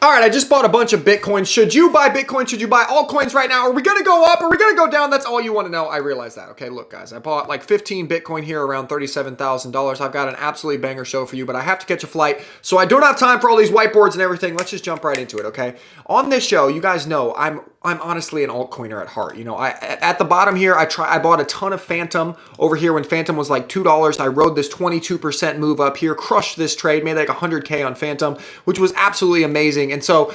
All right, I just bought a bunch of Bitcoin. Should you buy Bitcoin? Should you buy altcoins right now? Are we going to go up? Are we going to go down? That's all you want to know. I realize that. Okay, look, guys, I bought like 15 Bitcoin here, around $37,000. I've got an absolutely banger show for you, but I have to catch a flight, so I don't have time for all these whiteboards and everything. Let's just jump right into it, okay? On this show, you guys know I'm honestly an altcoiner at heart. You know, at the bottom here, I bought a ton of Fantom over here when Fantom was like $2. I rode this 22% move up here, crushed this trade, made like 100K on Fantom, which was absolutely amazing. And so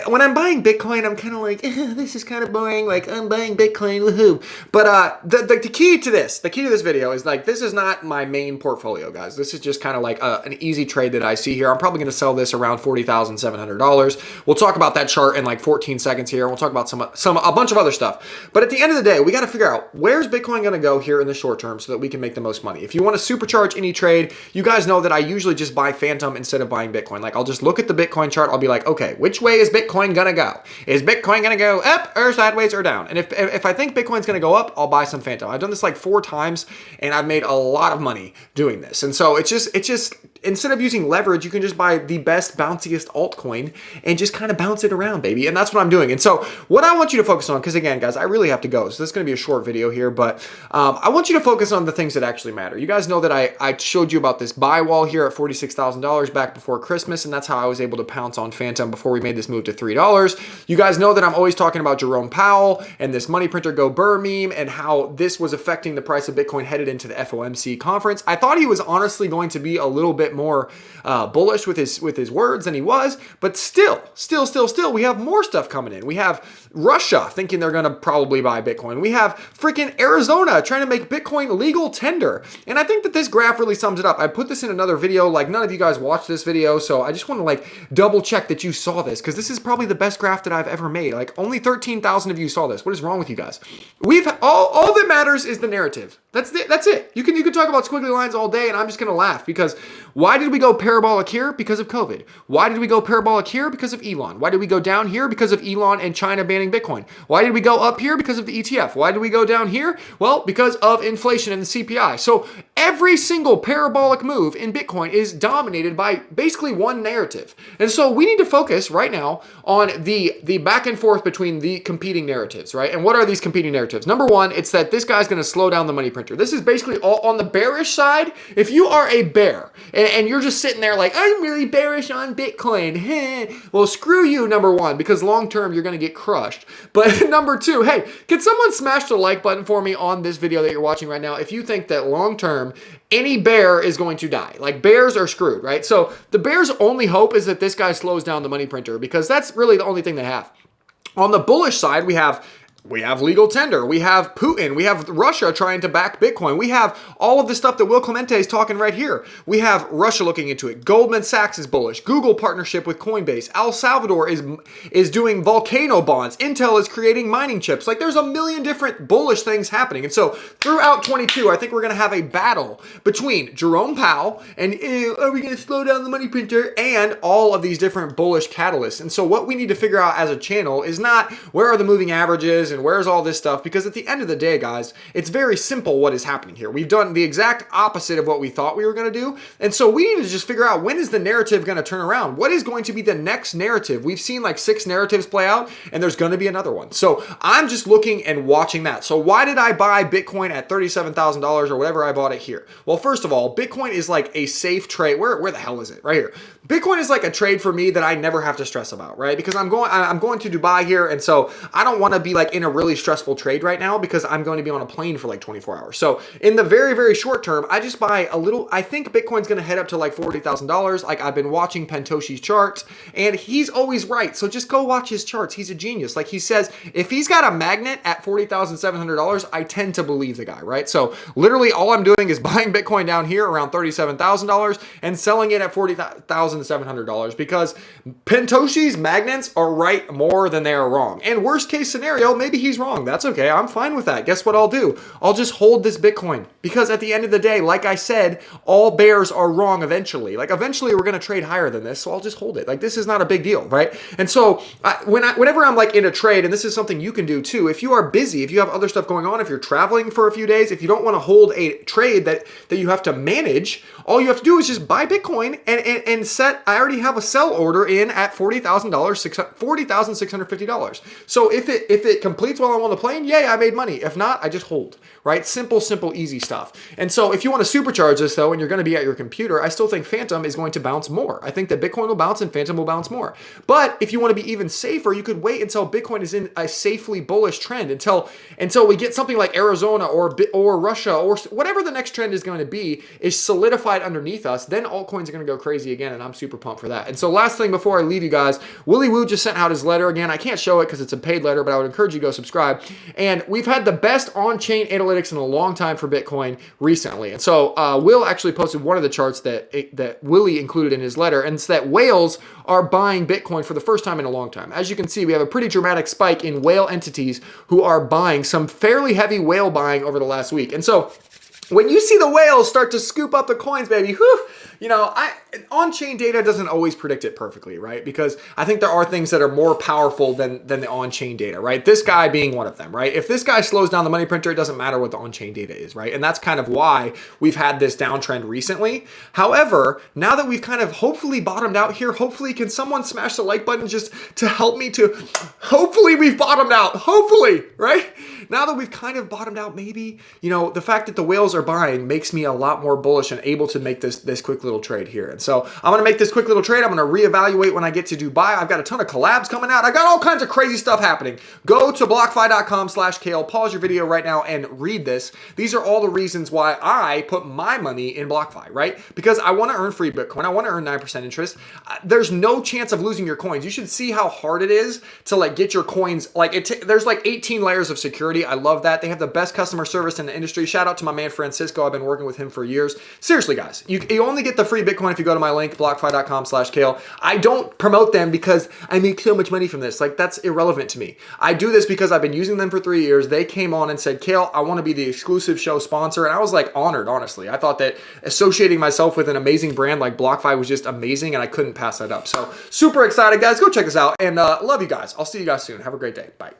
when I'm buying Bitcoin, I'm kind of like, this is kind of boring. Like, I'm buying Bitcoin, woohoo. But the key to this video is like, this is not my main portfolio, guys. This is just kind of like an easy trade that I see here. I'm probably going to sell this around $40,700. We'll talk about that chart in like 14 seconds here. We'll talk about a bunch of other stuff. But at the end of the day, we got to figure out where's Bitcoin going to go here in the short term so that we can make the most money. If you want to supercharge any trade, you guys know that I usually just buy Fantom instead of buying Bitcoin. Like, I'll just look at the Bitcoin chart. I'll be like, okay, which way is Bitcoin going to go? Is Bitcoin going to go up or sideways or down? And if I think Bitcoin's going to go up, I'll buy some Fantom. I've done this like 4 times and I've made a lot of money doing this. And so it's just instead of using leverage, you can just buy the best, bounciest altcoin and just kind of bounce it around, baby. And that's what I'm doing. And so what I want you to focus on, because again, guys, I really have to go. So this is going to be a short video here, but I want you to focus on the things that actually matter. You guys know that I showed you about this buy wall here at $46,000 back before Christmas, and that's how I was able to pounce on Fantom before we made this move to $3. You guys know that I'm always talking about Jerome Powell and this money printer go burr meme and how this was affecting the price of Bitcoin headed into the FOMC conference. I thought he was honestly going to be a little bit more bullish with his words than he was, but still, we have more stuff coming in. We have Russia thinking they're going to probably buy Bitcoin. We have freaking Arizona trying to make Bitcoin legal tender. And I think that this graph really sums it up. I put this in another video. Like, none of you guys watched this video, so I just want to like double check that you saw this, because this is probably the best graph that I've ever made. Like, only 13,000 of you saw this. What is wrong with you guys? We've all that matters is the narrative. That's it. You can talk about squiggly lines all day, and I'm just going to laugh, because why did we go parabolic here? Because of COVID. Why did we go parabolic here? Because of Elon. Why did we go down here? Because of Elon and China banning Bitcoin. Why did we go up here? Because of the ETF. Why did we go down here? Well, because of inflation and the CPI. So every single parabolic move in Bitcoin is dominated by basically one narrative. And so we need to focus right now on the back and forth between the competing narratives, right? And what are these competing narratives? Number one, it's that this guy's going to slow down the money printer. This is basically all on the bearish side. If you are a bear and you're just sitting there like, I'm really bearish on Bitcoin, well, screw you, number one, because long term you're going to get crushed. But number two, hey, can someone smash the like button for me on this video that you're watching right now if you think that long term any bear is going to die? Like, bears are screwed, right? So the bear's only hope is that this guy slows down the money printer, because that's really the only thing they have. On the bullish side, we have legal tender. We have Putin. We have Russia trying to back Bitcoin. We have all of the stuff that Will Clemente is talking right here. We have Russia looking into it. Goldman Sachs is bullish. Google partnership with Coinbase. El Salvador is doing volcano bonds. Intel is creating mining chips. Like, there's a million different bullish things happening. And so throughout 22, I think we're going to have a battle between Jerome Powell and are we going to slow down the money printer, and all of these different bullish catalysts. And so what we need to figure out as a channel is not where are the moving averages and where's all this stuff, because at the end of the day, guys, it's very simple what is happening here. We've done the exact opposite of what we thought we were going to do, and so we need to just figure out, when is the narrative going to turn around? What is going to be the next narrative? We've seen like 6 narratives play out, and there's going to be another one. So I'm just looking and watching that. So why did I buy Bitcoin at $37,000 or whatever I bought it here? Well, first of all, Bitcoin is like a safe trade. Where the hell is it? Right here. Bitcoin is like a trade for me that I never have to stress about, right? Because I'm going to Dubai here, and so I don't want to be like in a really stressful trade right now, because I'm going to be on a plane for like 24 hours. So in the very, very short term, I just buy a little. I think Bitcoin's going to head up to like $40,000. Like, I've been watching Pentoshi's charts, and he's always right. So just go watch his charts. He's a genius. Like, he says, if he's got a magnet at $40,700, I tend to believe the guy, right? So literally all I'm doing is buying Bitcoin down here around $37,000 and selling it at $40,700, because Pentoshi's magnets are right more than they are wrong. And worst case scenario, maybe maybe he's wrong. That's okay. I'm fine with that. Guess what I'll do? I'll just hold this Bitcoin, because at the end of the day, like I said, all bears are wrong eventually. Like eventually we're going to trade higher than this, so I'll just hold it. Like this is not a big deal, right? And so whenever I'm like in a trade, and this is something you can do too, if you are busy, if you have other stuff going on, if you're traveling for a few days, if you don't want to hold a trade that you have to manage, all you have to do is just buy Bitcoin and set, I already have a sell order in at $40,000, $40,650. So if it completes while I'm on the plane, yay, I made money. If not, I just hold, right? Simple, easy stuff. And so if you want to supercharge this though, and you're going to be at your computer, I still think Fantom is going to bounce more. I think that Bitcoin will bounce and Fantom will bounce more. But if you want to be even safer, you could wait until Bitcoin is in a safely bullish trend, until we get something like Arizona or Russia or whatever the next trend is going to be is solidified underneath us. Then altcoins are going to go crazy again, and I'm super pumped for that. And so last thing before I leave you guys, Willy Woo just sent out his letter again. I can't show it because it's a paid letter, but I would encourage you to go subscribe. And we've had the best on-chain analytics in a long time for Bitcoin recently. And so Will actually posted one of the charts that Willy included in his letter, and it's that whales are buying Bitcoin for the first time in a long time. As you can see, we have a pretty dramatic spike in whale entities who are buying, some fairly heavy whale buying over the last week. And so when you see the whales start to scoop up the coins, baby, whew, you know, on-chain data doesn't always predict it perfectly, right? Because I think there are things that are more powerful than the on-chain data, right? This guy being one of them, right? If this guy slows down the money printer, it doesn't matter what the on-chain data is, right? And that's kind of why we've had this downtrend recently. However, now that we've kind of hopefully bottomed out here, hopefully can someone smash the like button just to help me to, hopefully we've bottomed out, hopefully, right? Now that we've kind of bottomed out, maybe, you know, the fact that the whales are buying makes me a lot more bullish and able to make this quick little trade here. And so I'm going to make this quick little trade. I'm going to reevaluate when I get to Dubai. I've got a ton of collabs coming out. I got all kinds of crazy stuff happening. Go to blockfi.com/Kale. Pause your video right now and read this. These are all the reasons why I put my money in BlockFi, right? Because I want to earn free Bitcoin. I want to earn 9% interest. There's no chance of losing your coins. You should see how hard it is to like get your coins. Like there's like 18 layers of security. I love that. They have the best customer service in the industry. Shout out to my man Francisco. I've been working with him for years. Seriously, guys, you only get the free Bitcoin if you go to my link, blockfi.com/Kale. I don't promote them because I make so much money from this. Like, that's irrelevant to me. I do this because I've been using them for 3 years. They came on and said, Kale, I want to be the exclusive show sponsor. And I was like honored, honestly. I thought that associating myself with an amazing brand like BlockFi was just amazing, and I couldn't pass that up. So super excited, guys. Go check this out, and love you guys. I'll see you guys soon. Have a great day. Bye.